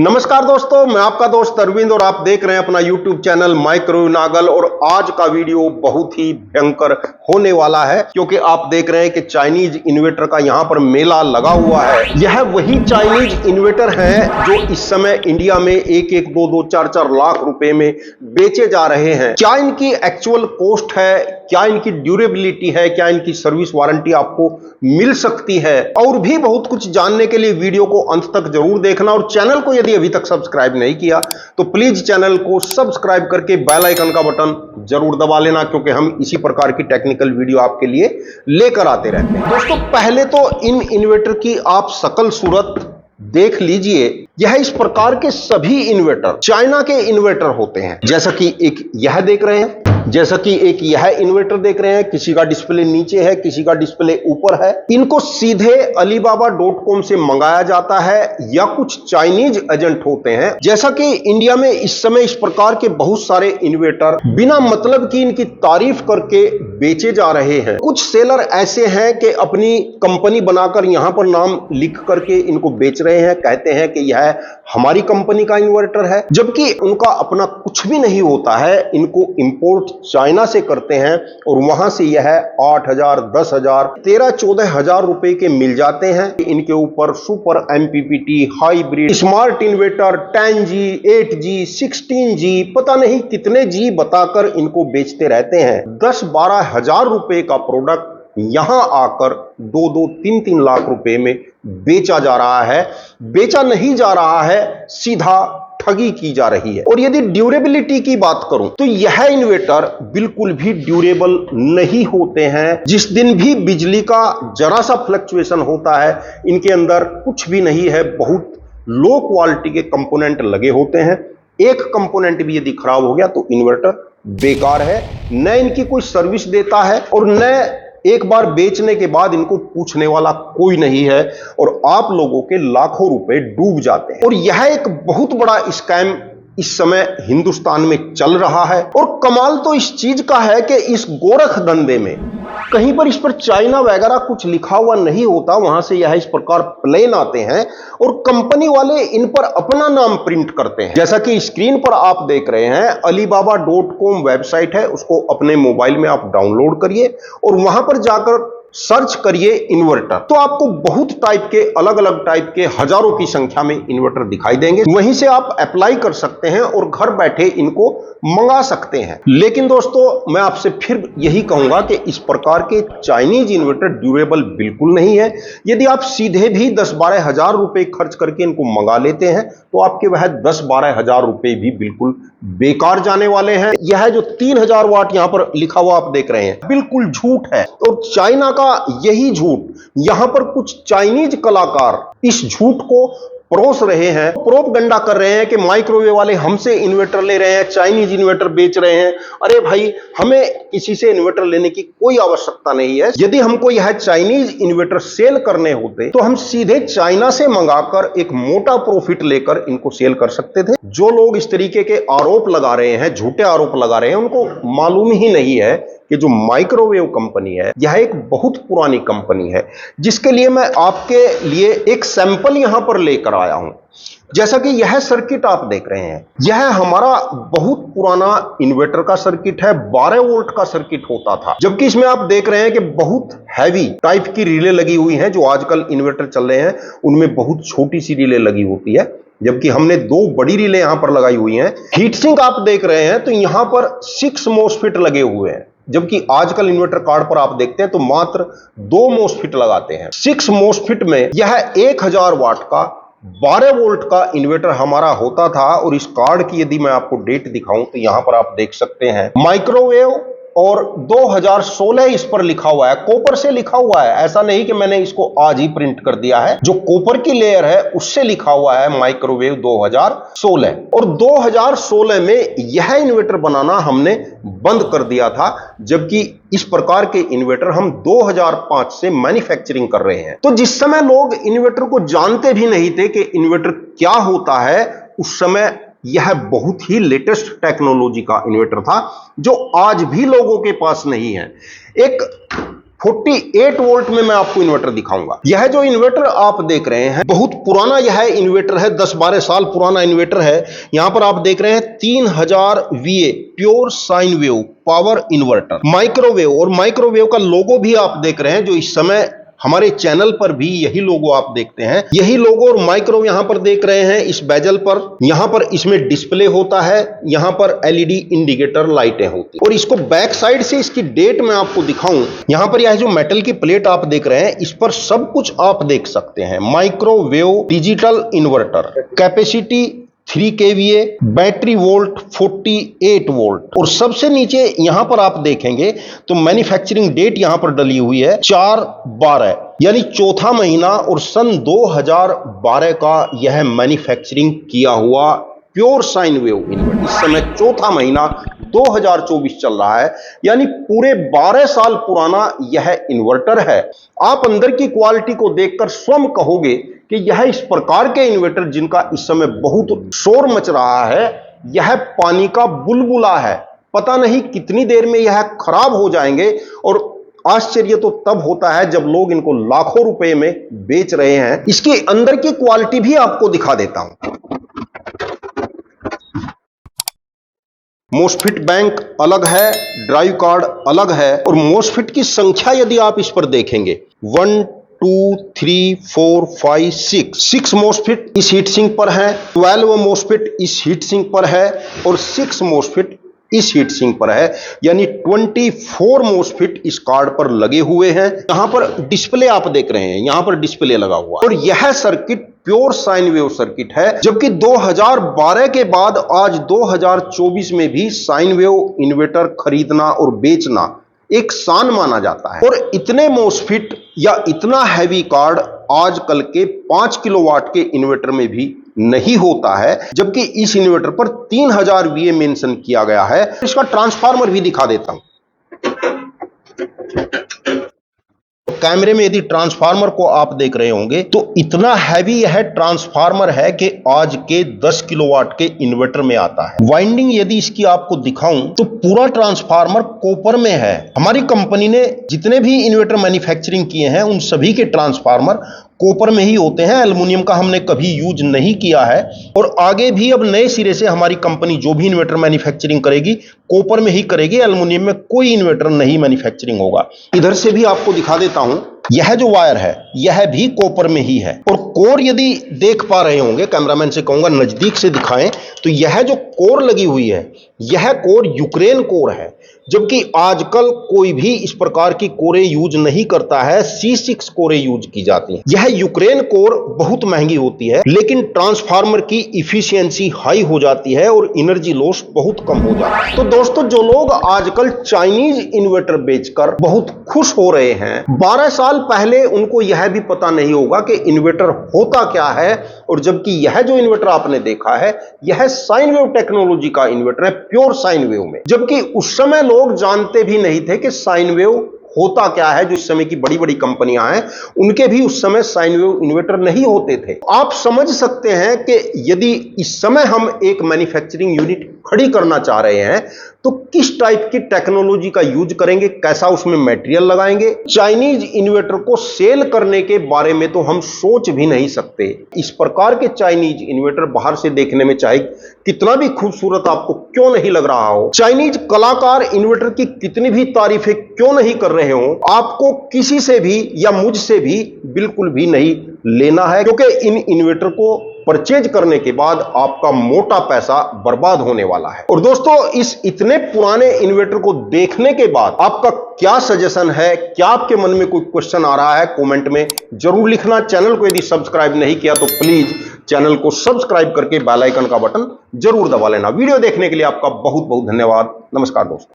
नमस्कार दोस्तों, मैं आपका दोस्त अरविंद और आप देख रहे हैं अपना YouTube चैनल माइक्रोवेव नागल। और आज का वीडियो बहुत ही भयंकर होने वाला है क्योंकि आप देख रहे हैं कि चाइनीज इन्वर्टर का यहां पर मेला लगा हुआ है। यह वही चाइनीज इन्वर्टर है जो इस समय इंडिया में 1-1, 2-2, 4-4 लाख रुपए में बेचे जा रहे हैं। क्या इनकी एक्चुअल कॉस्ट है, क्या इनकी ड्यूरेबिलिटी है, क्या इनकी सर्विस वारंटी आपको मिल सकती है, और भी बहुत कुछ जानने के लिए वीडियो को अंत तक जरूर देखना। और चैनल को यदि अभी तक सब्सक्राइब नहीं किया तो प्लीज चैनल को सब्सक्राइब करके बेल आइकन का बटन जरूर दबा लेना, क्योंकि हम इसी प्रकार की टेक्निकल वीडियो आपके लिए लेकर आते रहते हैं। दोस्तों, पहले तो इन इन्वर्टर की आप शकल सूरत देख लीजिए। यह इस प्रकार के सभी इन्वर्टर चाइना के इन्वर्टर होते हैं। जैसा कि एक यह देख रहे हैं, जैसा कि एक यह इन्वर्टर देख रहे हैं, किसी का डिस्प्ले नीचे है, किसी का डिस्प्ले ऊपर है। इनको सीधे alibaba.com से मंगाया जाता है या कुछ चाइनीज एजेंट होते हैं। जैसा कि इंडिया में इस समय इस प्रकार के बहुत सारे इन्वर्टर बिना मतलब की इनकी तारीफ करके बेचे जा रहे हैं। कुछ सेलर ऐसे हैं कि अपनी कंपनी बनाकर यहां पर नाम लिख करके इनको बेच रहे हैं, कहते हैं कि यह हमारी कंपनी का इन्वर्टर है, जबकि उनका अपना कुछ भी नहीं होता है। इनको इंपोर्ट चाइना से करते हैं और वहां से यह 8,000, 10,000, 13, 14,000 रुपए के मिल जाते हैं। इनके ऊपर super MPPT, hybrid, smart inverter, 10G, 8G, 16G, पता नहीं कितने G बताकर इनको बेचते रहते हैं। 10-12 हजार रुपए का प्रोडक्ट यहां आकर 2-2, 3-3 लाख रुपए में बेचा जा रहा है। बेचा नहीं जा रहा है, सीधा ठगी की जा रही है। और यदि ड्यूरेबिलिटी की बात करूं तो यह इन्वर्टर बिल्कुल भी ड्यूरेबल नहीं होते हैं। जिस दिन भी बिजली का जरा सा फ्लक्चुएशन होता है, इनके अंदर कुछ भी नहीं है, बहुत लो क्वालिटी के कंपोनेंट लगे होते हैं। एक कंपोनेंट भी यदि खराब हो गया तो इन्वर्टर बेकार है, न इनकी कोई सर्विस देता है और न एक बार बेचने के बाद इनको पूछने वाला कोई नहीं है, और आप लोगों के लाखों रुपए डूब जाते हैं। और यह एक बहुत बड़ा स्कैम इस समय हिंदुस्तान में चल रहा है। और कमाल तो इस चीज का है कि इस गोरख धंधे में कहीं पर इस पर चाइना वगैरह कुछ लिखा हुआ नहीं होता। वहां से यह इस प्रकार प्लेन आते हैं और कंपनी वाले इन पर अपना नाम प्रिंट करते हैं। जैसा कि स्क्रीन पर आप देख रहे हैं, alibaba.com वेबसाइट है, उसको अपने मोबाइल में आप डाउनलोड करिए और वहां पर जाकर सर्च करिए इन्वर्टर, तो आपको बहुत टाइप के, अलग अलग टाइप के हजारों की संख्या में इन्वर्टर दिखाई देंगे। वहीं से आप अप्लाई कर सकते हैं और घर बैठे इनको मंगा सकते हैं। लेकिन दोस्तों, मैं आपसे फिर यही कहूंगा कि इस प्रकार के चाइनीज इन्वर्टर ड्यूरेबल बिल्कुल नहीं है। यदि आप सीधे भी 10-12 हजार रुपए खर्च करके इनको मंगा लेते हैं तो आपके वह 10-12 हजार रुपए भी बिल्कुल बेकार जाने वाले हैं। यह जो 3000 वाट यहां पर लिखा हुआ आप देख रहे हैं, बिल्कुल झूठ है। और चाइना का यही झूठ, यहां पर कुछ चाइनीज कलाकार इस झूठ को परोस रहे हैं, प्रोपगंडा कर रहे हैं कि माइक्रोवेव वाले हमसे इन्वर्टर ले रहे हैं, चाइनीज इन्वर्टर बेच रहे हैं। अरे भाई, हमें किसी से इन्वर्टर लेने की कोई आवश्यकता नहीं है। यदि हमको यह चाइनीज इन्वर्टर सेल करने होते तो हम सीधे चाइना से मंगाकर एक मोटा प्रॉफिट लेकर इनको सेल कर सकते थे। जो लोग इस तरीके के आरोप लगा रहे हैं, झूठे आरोप लगा रहे हैं, उनको मालूम ही नहीं है कि जो माइक्रोवेव कंपनी है यह एक बहुत पुरानी कंपनी है, जिसके लिए मैं आपके लिए एक सैंपल यहां पर लेकर आया हूं। जैसा कि यह सर्किट आप देख रहे हैं, यह हमारा बहुत पुराना इन्वर्टर का सर्किट है। 12 वोल्ट का सर्किट होता था, जबकि इसमें आप देख रहे हैं कि बहुत हैवी टाइप की रिले लगी हुई हैं। जो आजकल इन्वर्टर चल रहे हैं उनमें बहुत छोटी सी रिले लगी होती है, जबकि हमने 2 बड़ी रिले यहां पर लगाई हुई हैं। हीट सिंक आप देख रहे हैं तो यहां पर 6 मोसफेट लगे हुए हैं, जबकि आजकल इन्वर्टर कार्ड पर आप देखते हैं तो मात्र 2 मोसफेट लगाते हैं। 6 मोसफेट में यह 1000 वाट का 12 वोल्ट का इन्वर्टर हमारा होता था। और इस कार्ड की यदि मैं आपको डेट दिखाऊं तो यहां पर आप देख सकते हैं माइक्रोवेव और 2016 इस पर लिखा हुआ है, कॉपर से लिखा हुआ है। ऐसा नहीं कि मैंने इसको आज ही प्रिंट कर दिया है, जो कॉपर की लेयर है उससे लिखा हुआ है माइक्रोवेव 2016। और 2016 में यह इन्वर्टर बनाना हमने बंद कर दिया था, जबकि इस प्रकार के इन्वर्टर हम 2005 से मैन्युफैक्चरिंग कर रहे हैं। तो जिस समय लोग इन्वर्टर को जानते भी नहीं थे कि इन्वर्टर क्या होता है, उस समय यह बहुत ही लेटेस्ट टेक्नोलॉजी का इन्वर्टर था, जो आज भी लोगों के पास नहीं है। एक 48 वोल्ट में मैं आपको इन्वर्टर दिखाऊंगा। यह जो इन्वर्टर आप देख रहे हैं बहुत पुराना यह इन्वर्टर है, 10-12 साल पुराना इन्वर्टर है। यहां पर आप देख रहे हैं 3000 VA pure sine wave power inverter microwave, और माइक्रोवेव का लोगो भी आप देख रहे हैं जो इस समय हमारे चैनल पर भी यही लोगो आप देखते हैं। यही लोगो और माइक्रो यहां पर देख रहे हैं इस बेजल पर। यहां पर इसमें डिस्प्ले होता है, यहां पर LED इंडिकेटर लाइटें होती हैं। और इसको बैक साइड से इसकी डेट मैं आपको दिखाऊं, यहां पर यह जो मेटल की प्लेट आप देख रहे हैं इस पर सब कुछ आप देख सकते हैं। Microwave digital inverter, capacity 3 kVA, battery volt 48 volt, और सबसे नीचे यहां पर आप देखेंगे तो मैन्युफैक्चरिंग डेट यहां पर डली हुई है 4/12 यानी चौथा महीना, और सन 2012 का यह मैन्युफैक्चरिंग किया हुआ प्योर साइन वेव इन्वर्टर। इस समय चौथा महीना 2024 चल रहा है, यानी पूरे 12 साल पुराना यह इन्वर्टर है। आप अंदर की क्वालिटी को देखकर स्वयं कहोगे कि यह इस प्रकार के इन्वर्टर जिनका इस समय बहुत शोर मच रहा है, यह पानी का बुलबुला है। पता नहीं कितनी देर में यह खराब हो जाएंगे, और आश्चर्य तो तब होता है जब लोग इनको लाखों रुपए में बेच रहे हैं। इसके अंदर की क्वालिटी भी आपको दिखा देता हूं। मोसफिट बैंक अलग है, ड्राइव कार्ड अलग है, और मोसफिट की संख्या यदि आप इस पर देखेंगे 1 2 3 4 5 6 मोसफिट इस हीट सिंक पर है, 12 मोसफिट इस हीट सिंक पर है, और 6 मोसफिट इस हीट सिंक पर है, यानी 24 मोसफिट इस कार्ड पर लगे हुए हैं। यहां पर डिस्प्ले आप देख रहे हैं, यहां पर डिस्प्ले लगा हुआ है, और यह circuit pure sine wave circuit है। जबकि 2012 के बाद आज 2024 में भी साइन वेव इन्वर्टर खरीदना और बेचना एक शान माना जाता है। और इतने मोसफिट या इतना हैवी कार्ड आजकल के 5 किलोवाट के इन्वर्टर में भी नहीं होता है, जबकि इस इन्वर्टर पर 3000 VA मेंशन किया गया है। इसका ट्रांसफार्मर भी दिखा देता हूं। कैमरे में यदि ट्रांसफार्मर को आप देख रहे होंगे तो इतना हैवी यह ट्रांसफार्मर है कि आज के 10 किलोवाट के इन्वर्टर में आता है। वाइंडिंग यदि इसकी आपको दिखाऊं तो पूरा ट्रांसफार्मर कॉपर में है। हमारी कंपनी ने जितने भी इन्वर्टर मैन्युफैक्चरिंग किए हैं उन सभी के ट्रांसफार्मर कॉपर में ही होते हैं, एल्युमिनियम का हमने कभी यूज नहीं किया है। और आगे भी अब नए सिरे से हमारी कंपनी जो भी इन्वर्टर मैन्युफैक्चरिंग करेगी कॉपर में ही करेगी, एल्युमिनियम में कोई इन्वर्टर नहीं मैन्युफैक्चरिंग होगा। इधर से भी आपको दिखा देता हूं, यह जो वायर है यह भी कॉपर में ही है। और कोर यदि देख पा रहे होंगे, कैमरामैन से कहूंगा नजदीक से दिखाएं, तो यह जो कोर लगी हुई है यह कोर यूक्रेन कोर है। जबकि आजकल कोई भी इस प्रकार की कोरें यूज नहीं करता है, C6 कोरें यूज की जाती हैं। यह यूक्रेन कोर बहुत महंगी होती है, लेकिन ट्रांसफार्मर की इफिशियंसी हाई हो जाती है और एनर्जी लॉस बहुत कम हो जाता है। तो दोस्तों, जो लोग आजकल चाइनीज इन्वर्टर बेचकर बहुत खुश हो रहे हैं, 12 साल पहले उनको यह भी पता नहीं होगा कि इन्वर्टर होता क्या है। और जबकि यह जो इन्वर्टर आपने देखा है यह साइन वेव टेक्नोलॉजी का इन्वर्टर है, प्योर साइन वेव में। जबकि उस समय लोग जानते भी नहीं थे कि साइन वेव होता क्या है। जो इस समय की बड़ी बड़ी कंपनियां हैं उनके भी उस समय साइन वेव इन्वर्टर नहीं होते थे। आप समझ सकते हैं कि यदि इस समय हम एक मैन्युफैक्चरिंग यूनिट खड़ी करना चाह रहे हैं तो किस टाइप की टेक्नोलॉजी का यूज करेंगे, कैसा उसमें मटेरियल लगाएंगे। चाइनीज इन्वर्टर को सेल करने के बारे में तो हम सोच भी नहीं सकते। इस प्रकार के चाइनीज इन्वर्टर बाहर से देखने में चाहे कितना भी खूबसूरत आपको क्यों नहीं लग रहा हो, चाइनीज कलाकार इन्वर्टर की कितनी भी तारीफें क्यों नहीं कर रहे हो, आपको किसी से भी या मुझसे भी बिल्कुल भी नहीं लेना है, क्योंकि इन इन्वर्टर को परचेज करने के बाद आपका मोटा पैसा बर्बाद होने वाला है। और दोस्तों, इस इतने पुराने इन्वर्टर को देखने के बाद आपका क्या सजेशन है, क्या आपके मन में कोई क्वेश्चन आ रहा है, कमेंट में जरूर लिखना। चैनल को यदि सब्सक्राइब नहीं किया तो प्लीज चैनल को सब्सक्राइब करके बेल आइकन का बटन जरूर दबा लेना। वीडियो देखने के लिए आपका बहुत बहुत धन्यवाद। नमस्कार दोस्तों।